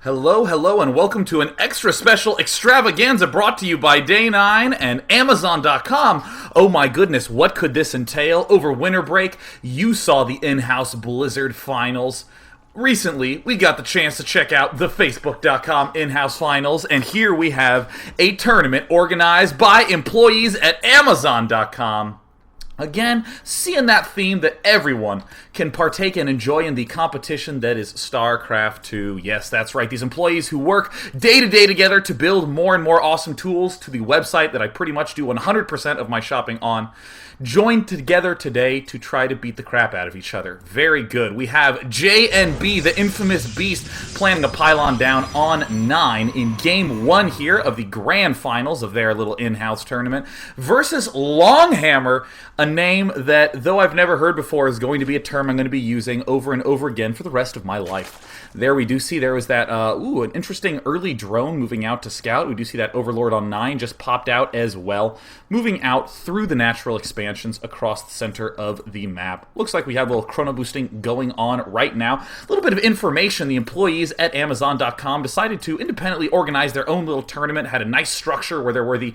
Hello, hello, and welcome to an extra special extravaganza brought to you by Day9 and Amazon.com. Oh my goodness, what could this entail? Over winter break, you saw the in-house Blizzard finals. Recently, we got the chance to check out the Facebook.com in-house finals, and here we have a tournament organized by employees at Amazon.com. Again, seeing that theme that everyone can partake and enjoy in the competition that is Starcraft 2. Yes, that's right. These employees who work day to day together to build more and more awesome tools to the website that I pretty much do 100% of my shopping on, joined together today to try to beat the crap out of each other. Very good. We have JNB, the infamous beast, planning a pylon down on 9 in Game 1 here of the grand finals of their little in-house tournament, versus Longhammer, a name that, though I've never heard before, is going to be a term I'm going to be using over and over again for the rest of my life. There we do see there was that, an interesting early drone moving out to scout. We do see that Overlord on 9 just popped out as well, moving out through the natural expansions across the center of the map. Looks like we have a little chrono boosting going on right now. A little bit of information. The employees at Amazon.com decided to independently organize their own little tournament, had a nice structure where there were the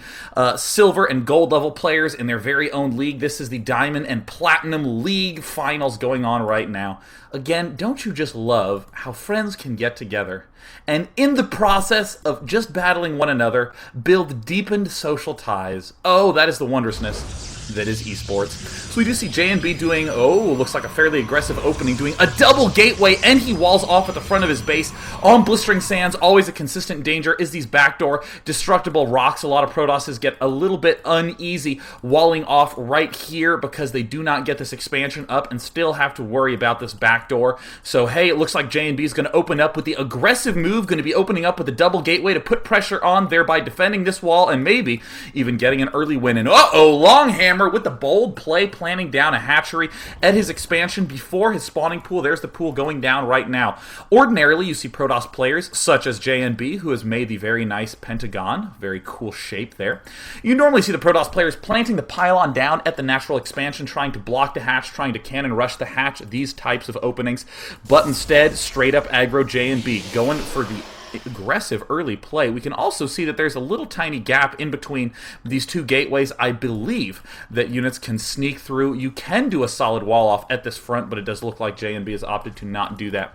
silver and gold level players in their very own league. This is the Diamond and Platinum League finals going on right now. Again, don't you just love how friends can get together and in the process of just battling one another, build deepened social ties? Oh, that is the wondrousness that is esports. So we do see JNB doing, looks like a fairly aggressive opening, doing a double gateway, and he walls off at the front of his base on Blistering Sands. Always a consistent danger is these backdoor destructible rocks. A lot of Protosses get a little bit uneasy walling off right here because they do not get this expansion up and still have to worry about this backdoor. So hey, it looks like JNB is going to open up with the aggressive move, going to be opening up with a double gateway to put pressure on, thereby defending this wall and maybe even getting an early win. And Longhammer with the bold play, planning down a hatchery at his expansion before his spawning pool. There's the pool going down right now. Ordinarily, you see Protoss players such as JNB, who has made the very nice pentagon. Very cool shape there. You normally see the Protoss players planting the pylon down at the natural expansion, trying to block the hatch, trying to cannon rush the hatch, these types of openings. But instead, straight up aggro JNB, going for the aggressive early play. We can also see that there's a little tiny gap in between these two gateways. I believe that units can sneak through. You can do a solid wall off at this front, but it does look like JNB has opted to not do that.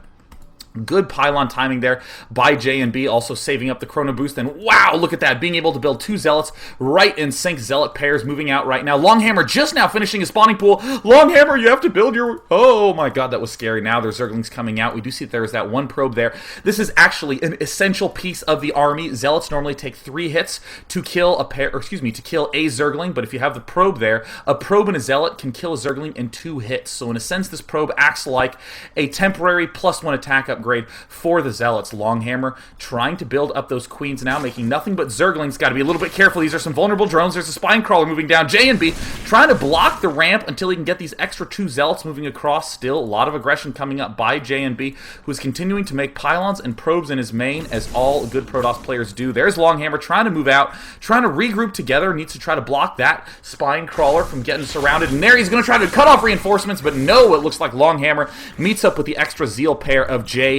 Good pylon timing there by JNB, also saving up the chrono boost. And wow, look at that, being able to build two zealots right in sync. Zealot pairs moving out right now. Longhammer just now finishing his spawning pool. Longhammer, you have to build your... Oh my god, that was scary. Now there's Zerglings coming out. We do see that there's that one probe there. This is actually an essential piece of the army. Zealots normally take 3 hits to kill a pair, or excuse me, to kill a Zergling, but if you have the probe there, a probe and a zealot can kill a Zergling in 2 hits. So in a sense, this probe acts like a temporary +1 attack upgrade for the Zealots. Longhammer trying to build up those queens now, making nothing but Zerglings. Got to be a little bit careful. These are some vulnerable drones. There's a spine crawler moving down. JNB trying to block the ramp until he can get these extra 2 Zealots moving across. Still a lot of aggression coming up by JNB, who is continuing to make pylons and probes in his main, as all good Protoss players do. There's Longhammer trying to move out, trying to regroup together. Needs to try to block that spine crawler from getting surrounded. And there he's going to try to cut off reinforcements, but no, it looks like Longhammer meets up with the extra Zeal pair of JNB.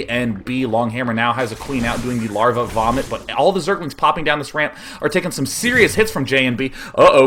Longhammer now has a queen out doing the larva vomit, but all the Zerglings popping down this ramp are taking some serious hits from JNB.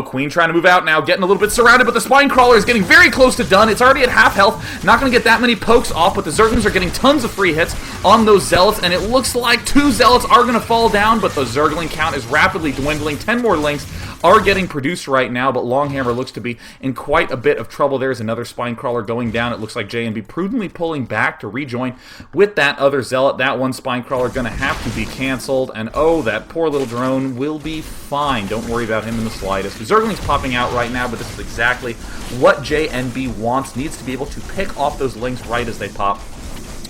Queen trying to move out now, getting a little bit surrounded, but the spine crawler is getting very close to done. It's already at half health, not going to get that many pokes off, but the Zerglings are getting tons of free hits on those Zealots, and it looks like 2 Zealots are going to fall down, but the Zergling count is rapidly dwindling. 10 more links are getting produced right now, but Longhammer looks to be in quite a bit of trouble. There's another spine crawler going down. It looks like JNB prudently pulling back to rejoin with that other Zealot. That one spine crawler going to have to be canceled, and that poor little drone will be fine. Don't worry about him in the slightest. Zergling's popping out right now, but this is exactly what JNB wants. Needs to be able to pick off those links right as they pop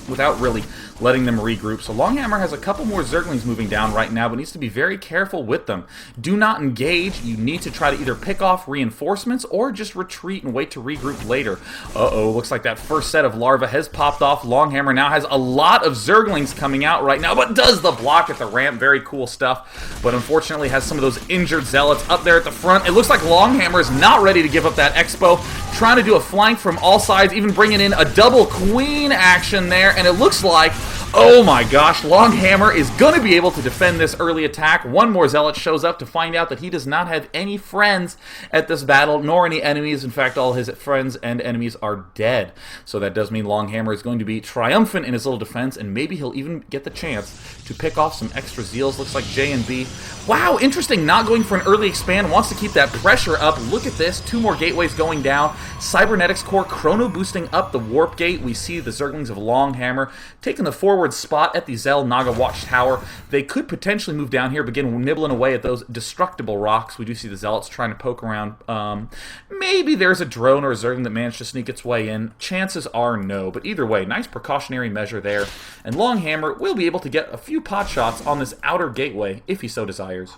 without really letting them regroup. So Longhammer has a couple more Zerglings moving down right now, but needs to be very careful with them. Do not engage. You need to try to either pick off reinforcements or just retreat and wait to regroup later. Looks like that first set of larvae has popped off. Longhammer now has a lot of Zerglings coming out right now, but does the block at the ramp. Very cool stuff, but unfortunately has some of those injured Zealots up there at the front. It looks like Longhammer is not ready to give up that expo. Trying to do a flank from all sides, even bringing in a double queen action there, and it looks like Oh my gosh, Longhammer is going to be able to defend this early attack. One more Zealot shows up to find out that he does not have any friends at this battle, nor any enemies. In fact, all his friends and enemies are dead. So that does mean Longhammer is going to be triumphant in his little defense, and maybe he'll even get the chance to pick off some extra Zeals. Looks like J&B. Wow, interesting, not going for an early expand, wants to keep that pressure up. Look at this, 2 more gateways going down. Cybernetics Core chrono boosting up the Warp Gate. We see the Zerglings of Longhammer taking the forward spot at the Zell Naga Watchtower. They could potentially move down here, begin nibbling away at those destructible rocks. We do see the Zealots trying to poke around. Maybe there's a drone or a Zergling that managed to sneak its way in. Chances are no, but either way, nice precautionary measure there. And Longhammer will be able to get a few pot shots on this outer gateway if he so desires.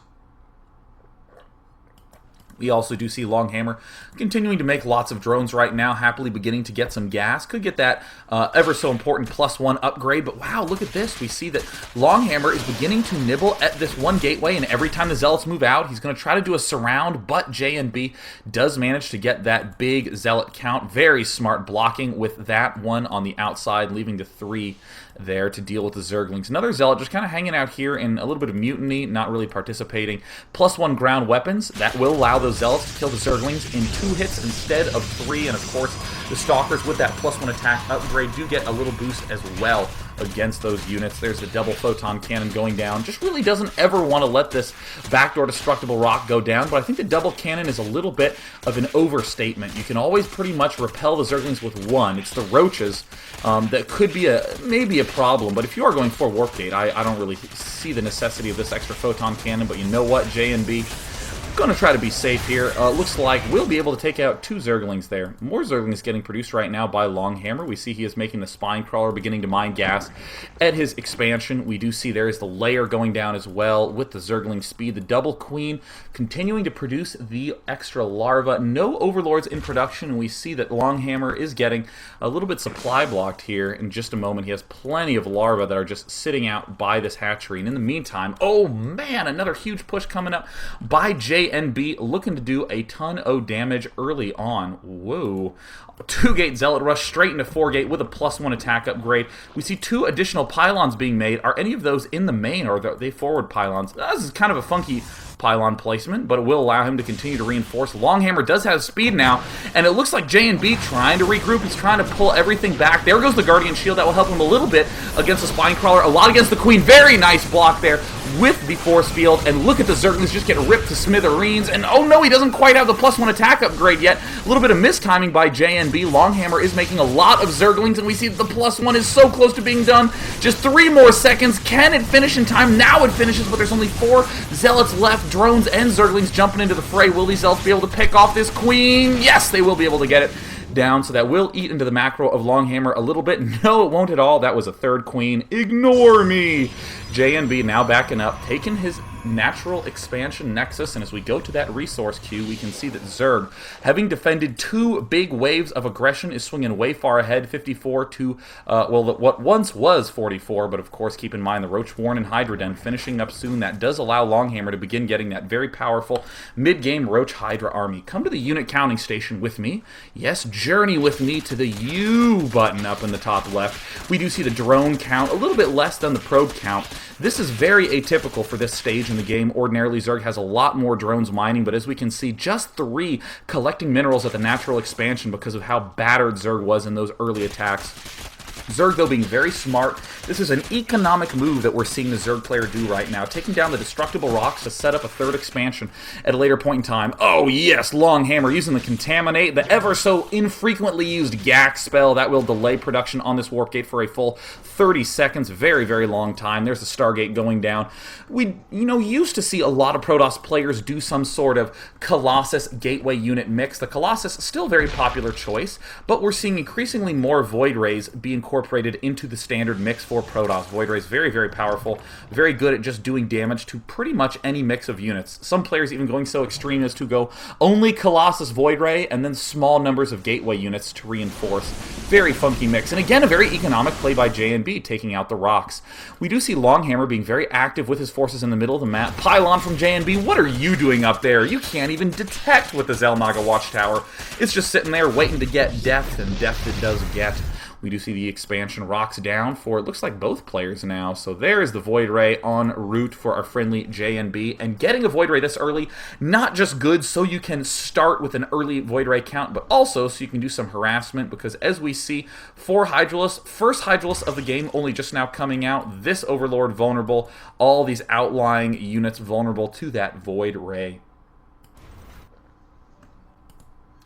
We also do see Longhammer continuing to make lots of drones right now, happily beginning to get some gas. Could get that ever so important +1 upgrade, but wow, look at this. We see that Longhammer is beginning to nibble at this one gateway, and every time the Zealots move out, he's going to try to do a surround, but J&B does manage to get that big Zealot count. Very smart blocking with that one on the outside, leaving the 3 there to deal with the Zerglings. Another Zealot just kind of hanging out here in a little bit of mutiny, not really participating. +1 ground weapons, that will allow those Zealots to kill the Zerglings in 2 hits instead of 3, and of course the Stalkers with that +1 attack upgrade do get a little boost as well against those units. There's the double photon cannon going down. Just really doesn't ever want to let this backdoor destructible rock go down, but I think the double cannon is a little bit of an overstatement. You can always pretty much repel the Zerglings with 1. It's the roaches that could be maybe a problem, but if you are going for Warp Gate, I don't really see the necessity of this extra photon cannon, but you know what, J&B going to try to be safe here. Looks like we'll be able to take out 2 Zerglings there. More Zerglings getting produced right now by Longhammer. We see he is making the Spine Crawler, beginning to mine gas at his expansion. We do see there is the layer going down as well with the Zergling speed. The Double Queen continuing to produce the extra larva. No Overlords in production. We see that Longhammer is getting a little bit supply blocked here. In just a moment, he has plenty of larvae that are just sitting out by this hatchery. And in the meantime, oh man, another huge push coming up by J&B, looking to do a ton of damage early on. Whoa. 2-gate Zealot rush straight into 4-gate with a +1 attack upgrade. We see 2 additional pylons being made. Are any of those in the main, or are they forward pylons? This is kind of a funky pylon placement, but it will allow him to continue to reinforce. Longhammer does have speed now, and it looks like J&B trying to regroup. He's trying to pull everything back. There goes the Guardian Shield. That will help him a little bit against the Spine Crawler. A lot against the Queen. Very nice block there with the force field, and look at the Zerglings just get ripped to smithereens, and oh no, he doesn't quite have the +1 attack upgrade yet. A little bit of mistiming by J&B. Longhammer is making a lot of Zerglings, and we see that the +1 is so close to being done. Just 3 more seconds. Can it finish in time? Now it finishes, but there's only 4 Zealots left. Drones and Zerglings jumping into the fray. Will these Zealots be able to pick off this Queen? Yes, they will be able to get it down, so that will eat into the macro of Longhammer a little bit. No, it won't at all. That was a 3rd Queen. Ignore me. J&B now backing up, taking his natural expansion nexus, and as we go to that resource queue, we can see that Zerg, having defended 2 big waves of aggression, is swinging way far ahead, 54 to, what once was 44, but of course keep in mind the Roach Warren and Hydra Den finishing up soon. That does allow Longhammer to begin getting that very powerful mid-game Roach Hydra army. Come to the unit counting station with me. Yes, journey with me to the U button up in the top left. We do see the drone count, a little bit less than the probe count. This is very atypical for this stage in the game. Ordinarily, Zerg has a lot more drones mining, but as we can see, just 3 collecting minerals at the natural expansion because of how battered Zerg was in those early attacks. Zerg, though, being very smart. This is an economic move that we're seeing the Zerg player do right now, taking down the destructible rocks to set up a 3rd expansion at a later point in time. Oh, yes, Longhammer using the Contaminate, the ever so infrequently used GAC spell. That will delay production on this Warp Gate for a full 30 seconds. Very, very long time. There's the Stargate going down. We, used to see a lot of Protoss players do some sort of Colossus Gateway unit mix. The Colossus, still very popular choice, but we're seeing increasingly more Void Rays be incorporated into the standard mix for Protoss. Void Rays very, very powerful, very good at just doing damage to pretty much any mix of units. Some players even going so extreme as to go only Colossus Void Ray and then small numbers of Gateway units to reinforce. Very funky mix, and again, a very economic play by J&B, taking out the rocks. We do see Longhammer being very active with his forces in the middle of the map. Pylon from J&B, what are you doing up there? You can't even detect with the Zell Naga Watchtower. It's just sitting there waiting to get death, and death it does get. We do see the expansion rocks down for, it looks like, both players now. So there's the Void Ray en route for our friendly JNB. And getting a Void Ray this early, not just good so you can start with an early Void Ray count, but also so you can do some harassment, because as we see, 4 Hydralisks, first Hydralisk of the game, only just now coming out, this Overlord vulnerable, all these outlying units vulnerable to that Void Ray.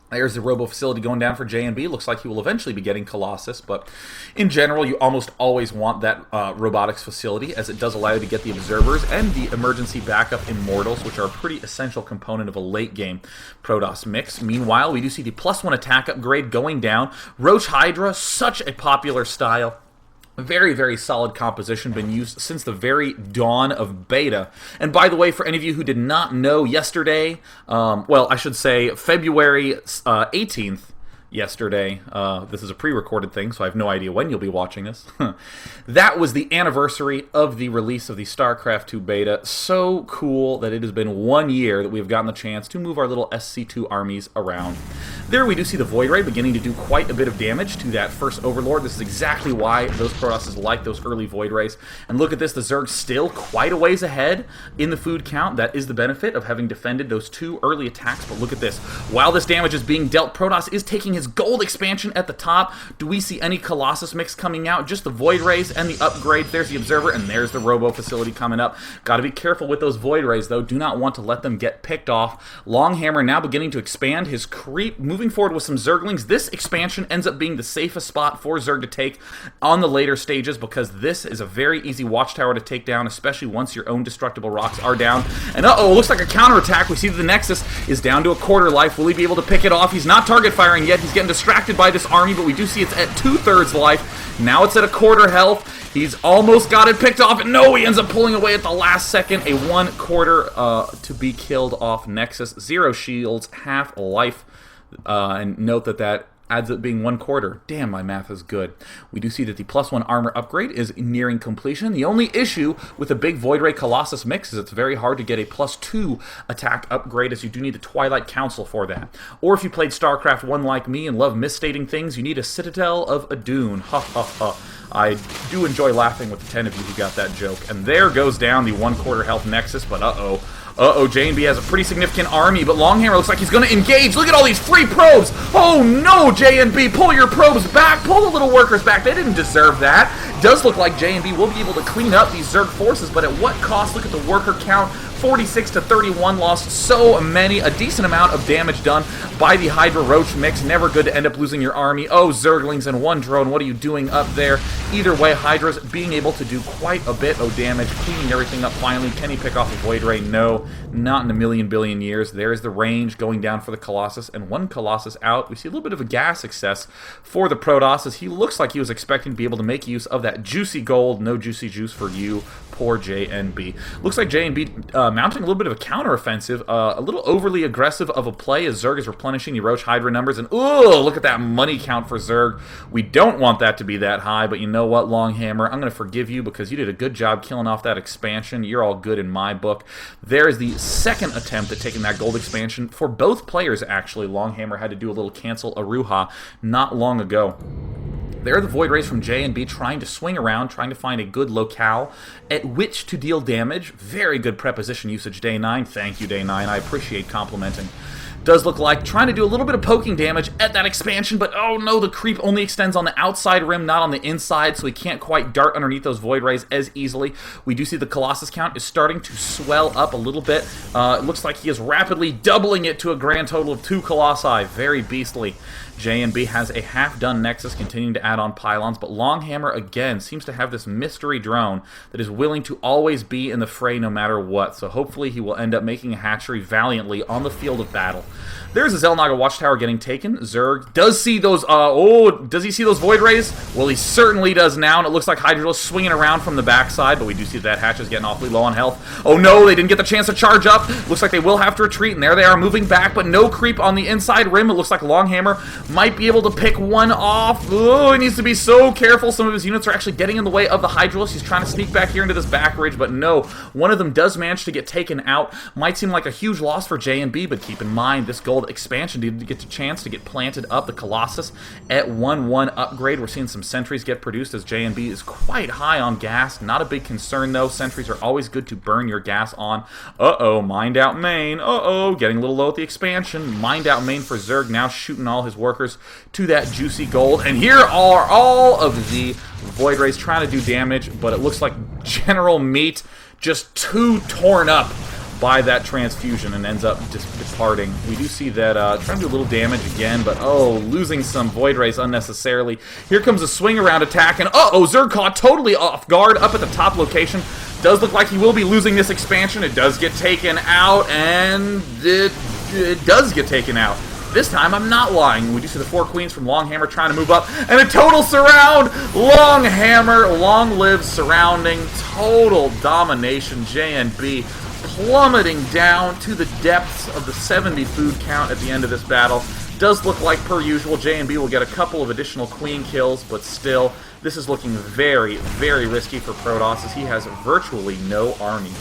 There's the Robo Facility going down for JNB. Looks like he will eventually be getting Colossus, but in general, you almost always want that Robotics Facility, as it does allow you to get the Observers and the Emergency Backup Immortals, which are a pretty essential component of a late-game Protoss mix. Meanwhile, we do see the +1 attack upgrade going down. Roach Hydra, such a popular style. Very, very solid composition, been used since the very dawn of beta. And by the way, for any of you who did not know, yesterday, well, I should say February 18th, yesterday. This is a pre-recorded thing, so I have no idea when you'll be watching this. That was the anniversary of the release of the Starcraft 2 beta. So cool that it has been 1 year that we have gotten the chance to move our little SC2 armies around. There we do see the Void Ray beginning to do quite a bit of damage to that first Overlord. This is exactly why those Protosses like those early Void Rays. And look at this, the Zerg still quite a ways ahead in the food count. That is the benefit of having defended those 2 early attacks. But look at this. While this damage is being dealt, Protoss is taking his gold expansion at the top. Do we see any Colossus mix coming out? Just the Void Rays and the upgrades. There's the Observer, and there's the Robo Facility coming up. Got to be careful with those Void Rays, though. Do not want to let them get picked off. Longhammer now beginning to expand his creep, moving forward with some Zerglings. This expansion ends up being the safest spot for Zerg to take on the later stages, because this is a very easy watchtower to take down, especially once your own destructible rocks are down. And uh-oh, looks like a counterattack. We see that the Nexus is down to a quarter life. Will he be able to pick it off? He's not target firing yet. He's getting distracted by this army, but we do see it's at 2/3 life. Now it's at a quarter health. He's almost got it picked off, and no, he ends up pulling away at the last second. A 1/4 to be killed off Nexus. 0 shields, half life. And note that that adds up being 1/4. Damn, my math is good. We do see that the +1 armor upgrade is nearing completion. The only issue with a big Void Ray Colossus mix is it's very hard to get a +2 attack upgrade, as you do need the Twilight Council for that. Or if you played StarCraft 1 like me and love misstating things, you need a Citadel of Adun. Ha ha ha. I do enjoy laughing with the 10 of you who got that joke. And there goes down the 1/4 health Nexus, but uh-oh. Uh-oh, JNB has a pretty significant army, but Longhammer looks like he's going to engage. Look at all these free probes. Oh, no, JNB, pull your probes back. Pull the little workers back. They didn't deserve that. Does look like JNB will be able to clean up these Zerg forces, but at what cost? Look at the worker count. 46 to 31, lost so many. A decent amount of damage done by the Hydra Roach mix. Never good to end up losing your army. Oh, Zerglings and 1 drone. What are you doing up there? Either way, Hydra's being able to do quite a bit of damage, cleaning everything up finally. Can he pick off a Void Ray? No, not in a million billion years. There's the range going down for the Colossus, and 1 Colossus out. We see a little bit of a gas excess for the Protoss, as he looks like he was expecting to be able to make use of that juicy gold. No juicy juice for you, poor JNB. Looks like JNB mounting a little bit of a counteroffensive, a little overly aggressive of a play as Zerg is replenishing the Roach Hydra numbers, and ooh, look at that money count for Zerg. We don't want that to be that high, but you know what, Longhammer, I'm going to forgive you because you did a good job killing off that expansion. You're all good in my book. There is the second attempt at taking that gold expansion for both players, actually. Longhammer had to do a little cancel Aruha not long ago. There are the Void Rays from JNB trying to swing around, trying to find a good locale at which to deal damage. Very good preposition usage, Day 9. Thank you, Day 9. I appreciate complimenting. Does look like trying to do a little bit of poking damage at that expansion, but oh no, the creep only extends on the outside rim, not on the inside, so he can't quite dart underneath those Void Rays as easily. We do see the Colossus count is starting to swell up a little bit. It looks like he is rapidly doubling it to a grand total of 2 Colossi. Very beastly. JNB has a half-done Nexus, continuing to add on pylons, but Longhammer, again, seems to have this mystery drone that is willing to always be in the fray no matter what, so hopefully he will end up making a hatchery valiantly on the field of battle. There's a Xel'Naga Watchtower getting taken. Zerg does see those, does he see those Void Rays? Well, he certainly does now, and it looks like Hydra's swinging around from the backside, but we do see that hatch is getting awfully low on health. Oh no, they didn't get the chance to charge up. Looks like they will have to retreat, and there they are moving back, but no creep on the inside rim. It looks like Longhammer might be able to pick one off. Oh, he needs to be so careful. Some of his units are actually getting in the way of the Hydralisk. He's trying to sneak back here into this back ridge, but no. One of them does manage to get taken out. Might seem like a huge loss for J&B, but keep in mind, this gold expansion did get a chance to get planted up. The Colossus at 1-1 upgrade. We're seeing some sentries get produced as J&B is quite high on gas. Not a big concern, though. Sentries are always good to burn your gas on. Uh-oh, mined out main. Uh-oh, getting a little low at the expansion. Mined out main for Zerg, now shooting all his workers to that juicy gold. And here are all of the Void Rays trying to do damage, but it looks like General Meat just too torn up by that transfusion and ends up just departing. We do see that trying to do a little damage again, but oh, losing some Void Rays unnecessarily. Here comes a swing around attack, and uh-oh, Zerg caught totally off guard up at the top location. Does look like he will be losing this expansion. It does get taken out, and it does get taken out. This time, I'm not lying. We do see the 4 queens from Longhammer trying to move up, and a total surround! Longhammer, long live surrounding, total domination. J&B plummeting down to the depths of the 70 food count at the end of this battle. Does look like, per usual, J&B will get a couple of additional queen kills, but still, this is looking very, very risky for Protoss as he has virtually no army.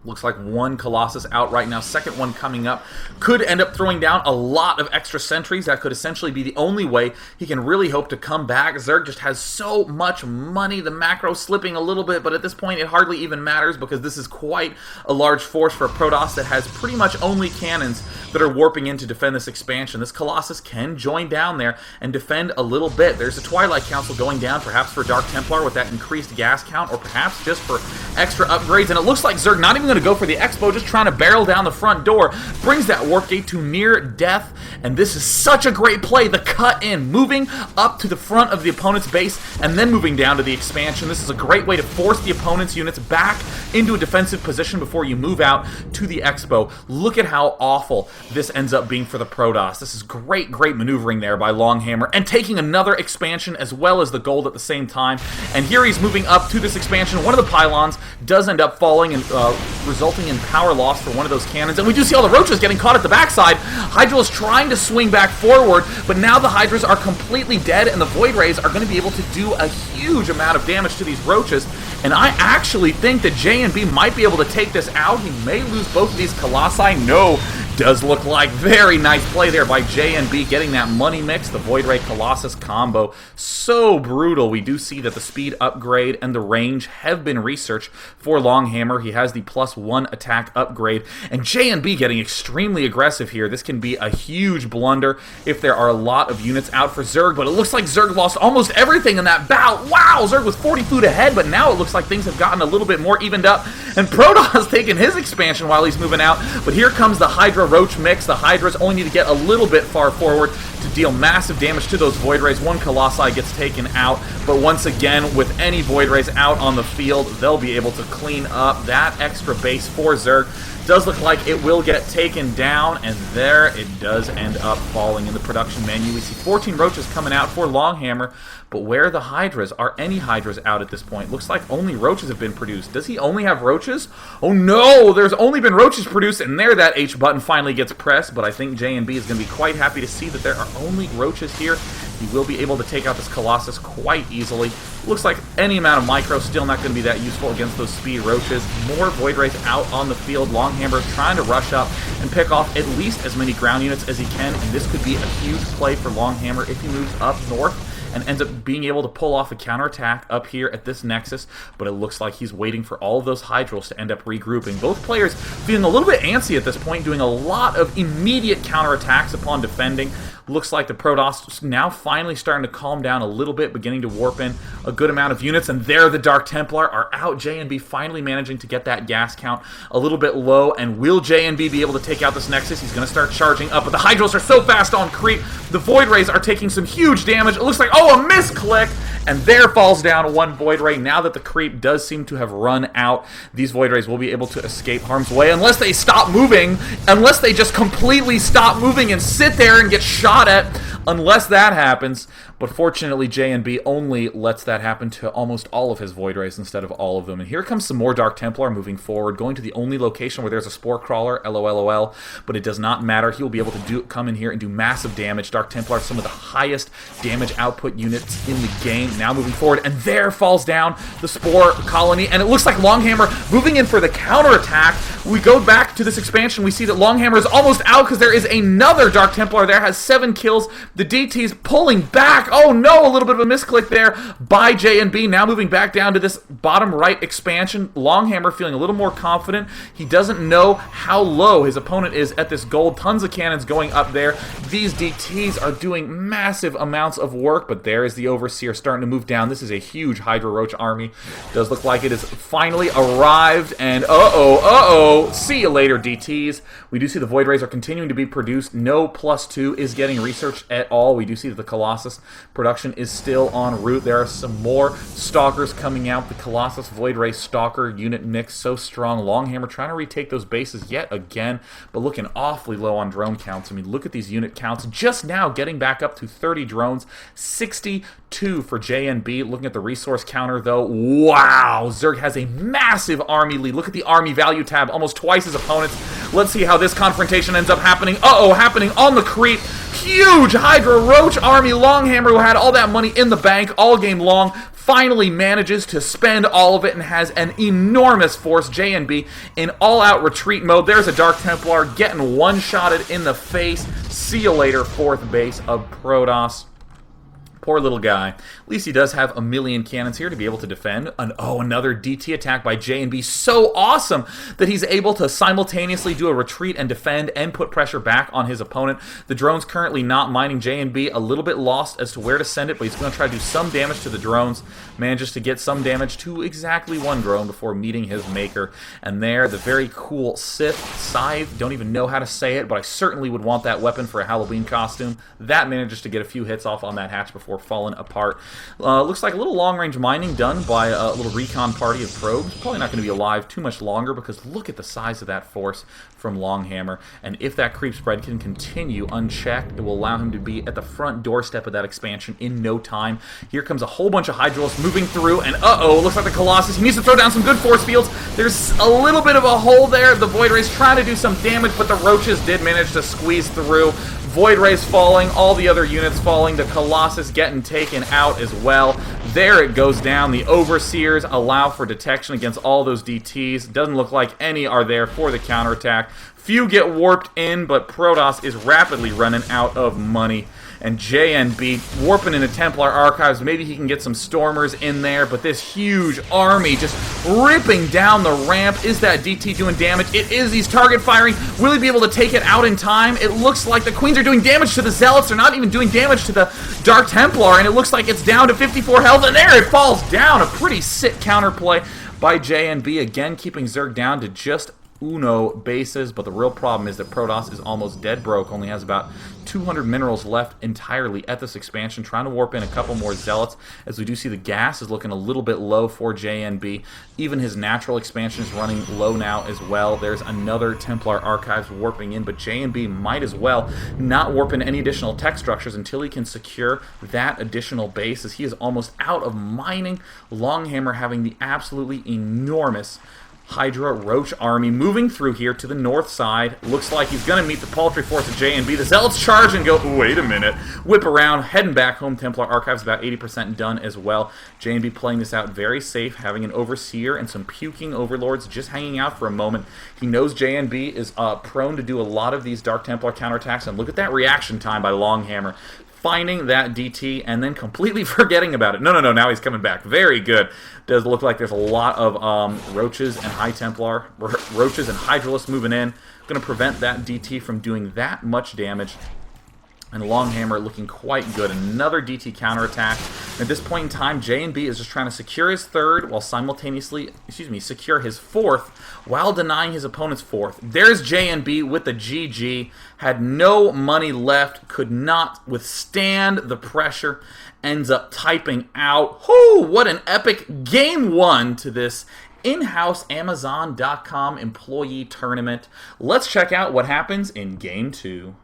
Looks like one Colossus out right now. Second one coming up. Could end up throwing down a lot of extra sentries. That could essentially be the only way he can really hope to come back. Zerg just has so much money. The macro slipping a little bit, but at this point it hardly even matters because this is quite a large force for a Protoss that has pretty much only cannons that are warping in to defend this expansion. This Colossus can join down there and defend a little bit. There's a Twilight Council going down, perhaps for Dark Templar with that increased gas count, or perhaps just for extra upgrades. And it looks like Zerg not even going to go for the Expo, just trying to barrel down the front door. Brings that warp gate to near death, and this is such a great play. The cut in, moving up to the front of the opponent's base and then moving down to the expansion. This is a great way to force the opponent's units back into a defensive position before you move out to the Expo. Look at how awful this ends up being for the Protoss. This is great, great maneuvering there by Longhammer, and taking another expansion as well as the gold at the same time. And here he's moving up to this expansion. One of the pylons does end up falling and resulting in power loss for one of those cannons. And we do see all the Roaches getting caught at the backside. Hydra is trying to swing back forward, but now the Hydras are completely dead, and the Void Rays are going to be able to do a huge amount of damage to these Roaches. And I actually think that J&B might be able to take this out. He may lose both of these Colossi. No, does look like very nice play there by J&B, getting that money mix, the Void Ray Colossus combo. So brutal. We do see that the speed upgrade and the range have been researched for Longhammer. He has the +1 attack upgrade, and J&B getting extremely aggressive here. This can be a huge blunder if there are a lot of units out for Zerg, but it looks like Zerg lost almost everything in that bout. Wow, Zerg was 40 food ahead, but now it looks like things have gotten a little bit more evened up, and Protoss taking his expansion while he's moving out. But here comes the Hydra Roach mix. The Hydras only need to get a little bit far forward to deal massive damage to those Void Rays. One Colossi gets taken out, but once again, with any Void Rays out on the field, they'll be able to clean up that extra base for Zerg. Does look like it will get taken down, and there it does end up falling in the production menu. We see 14 Roaches coming out for Longhammer, but where are the Hydras? Are any Hydras out at this point? Looks like only Roaches have been produced. Does he only have Roaches? Oh no, there's only been Roaches produced, and there that H button finally gets pressed, but I think J&B is going to be quite happy to see that there are only Roaches here. He will be able to take out this Colossus quite easily. Looks like any amount of micro still not going to be that useful against those speed Roaches. More Void Rays out on the field. Longhammer trying to rush up and pick off at least as many ground units as he can, and this could be a huge play for Longhammer if he moves up north and ends up being able to pull off a counterattack up here at this Nexus, but it looks like he's waiting for all of those Hydrals to end up regrouping. Both players feeling a little bit antsy at this point, doing a lot of immediate counterattacks upon defending. Looks like the Protoss now finally starting to calm down a little bit, beginning to warp in a good amount of units, and there the Dark Templar are out. J&B finally managing to get that gas count a little bit low, and will J&B be able to take out this Nexus? He's going to start charging up, but the Hydrals are so fast on creep. The Void Rays are taking some huge damage. It looks like, oh, a misclick, and there falls down one Void Ray. Now that the creep does seem to have run out, these Void Rays will be able to escape harm's way unless they stop moving, unless they just completely stop moving and sit there and get shot at. Unless that happens, But fortunately, JNB only lets that happen to almost all of his Void Rays instead of all of them. And here comes some more Dark Templar moving forward, going to the only location where there's a Spore Crawler, LOLOL, but it does not matter. He will be able to come in here and do massive damage. Dark Templar are some of the highest damage output units in the game. Now moving forward, and there falls down the Spore Colony, and it looks like Longhammer moving in for the counterattack. We go back to this expansion, we see that Longhammer is almost out because there is another Dark Templar there, has 7 kills. The DT's pulling back. Oh no, a little bit of a misclick there by JNB. Now moving back down to this bottom right expansion. Longhammer feeling a little more confident. He doesn't know how low his opponent is at this gold. Tons of cannons going up there. These DTs are doing massive amounts of work, but there is the Overseer starting to move down. This is a huge Hydra Roach army. Does look like it has finally arrived, and see you later, DTs. We do see the Void Rays are continuing to be produced. No +2 is getting researched at all. We do see that the Colossus production is still en route. There are some more Stalkers coming out. The Colossus Void Ray Stalker unit mix so strong. Longhammer trying to retake those bases yet again, but looking awfully low on drone counts. I mean, look at these unit counts. Just now getting back up to 30 drones, 62 for JNB. Looking at the resource counter, though, wow! Zerg has a massive army lead. Look at the army value tab, almost twice his opponents. Let's see how this confrontation ends up happening. Happening on the creep. Huge Hydra Roach army. Longhammer, who had all that money in the bank all game long, finally manages to spend all of it and has an enormous force. JNB in all-out retreat mode. There's a Dark Templar getting one-shotted in the face. See you later, 4th base of Protoss. Poor little guy. At least he does have 1,000,000 cannons here to be able to defend. And another DT attack by JNB. So awesome that he's able to simultaneously do a retreat and defend and put pressure back on his opponent. The drone's currently not mining. JNB a little bit lost as to where to send it, but he's going to try to do some damage to the drones. Manages to get some damage to exactly 1 drone before meeting his maker. And there, the very cool Scythe. Don't even know how to say it, but I certainly would want that weapon for a Halloween costume. That manages to get a few hits off on that hatch before falling apart. Looks like a little long-range mining done by a little recon party of probes. Probably not going to be alive too much longer because look at the size of that force from Longhammer. And if that creep spread can continue unchecked, it will allow him to be at the front doorstep of that expansion in no time. Here comes a whole bunch of Hydralisks moving through, and looks like the Colossus. He needs to throw down some good force fields. There's a little bit of a hole there. The Void Rays trying to do some damage, but the Roaches did manage to squeeze through. Void Rays falling, all the other units falling, the Colossus getting taken out as well. There it goes down. The Overseers allow for detection against all those DTs. Doesn't look like any are there for the counterattack. Few get warped in, but Protoss is rapidly running out of money. And JNB warping into Templar Archives. Maybe he can get some Stormers in there, but this huge army just ripping down the ramp. Is that DT doing damage? It is. He's target firing. Will he be able to take it out in time? It looks like the Queens are doing damage to the Zealots. They're not even doing damage to the Dark Templar, and it looks like it's down to 54 health, and there it falls down. A pretty sick counterplay by JNB, again keeping Zerg down to just uno bases, but the real problem is that Protoss is almost dead broke, only has about 200 minerals left entirely at this expansion, trying to warp in a couple more Zealots, as we do see the gas is looking a little bit low for JNB. Even his natural expansion is running low now as well. There's another Templar Archives warping in, but JNB might as well not warp in any additional tech structures until he can secure that additional base, as he is almost out of mining. Longhammer having the absolutely enormous Hydra Roach army moving through here to the north side. Looks like he's going to meet the paltry force of JNB. The Zealots charge and go, wait a minute. Whip around, heading back home. Templar Archives about 80% done as well. JNB playing this out very safe, having an Overseer and some puking Overlords just hanging out for a moment. He knows JNB is prone to do a lot of these Dark Templar counterattacks, and look at that reaction time by Longhammer. Finding that DT and then completely forgetting about it. No, now he's coming back. Very good. Does look like there's a lot of Roaches and High Templar, Roaches and Hydralisks moving in. Going to prevent that DT from doing that much damage. And Longhammer looking quite good. Another DT counterattack. At this point in time, JNB is just trying to secure his third while simultaneously, secure his fourth while denying his opponent's fourth. There's JNB with the GG. Had no money left. Could not withstand the pressure. Ends up typing out. Whoo! What an epic game one to this in-house Amazon.com employee tournament. Let's check out what happens in game 2.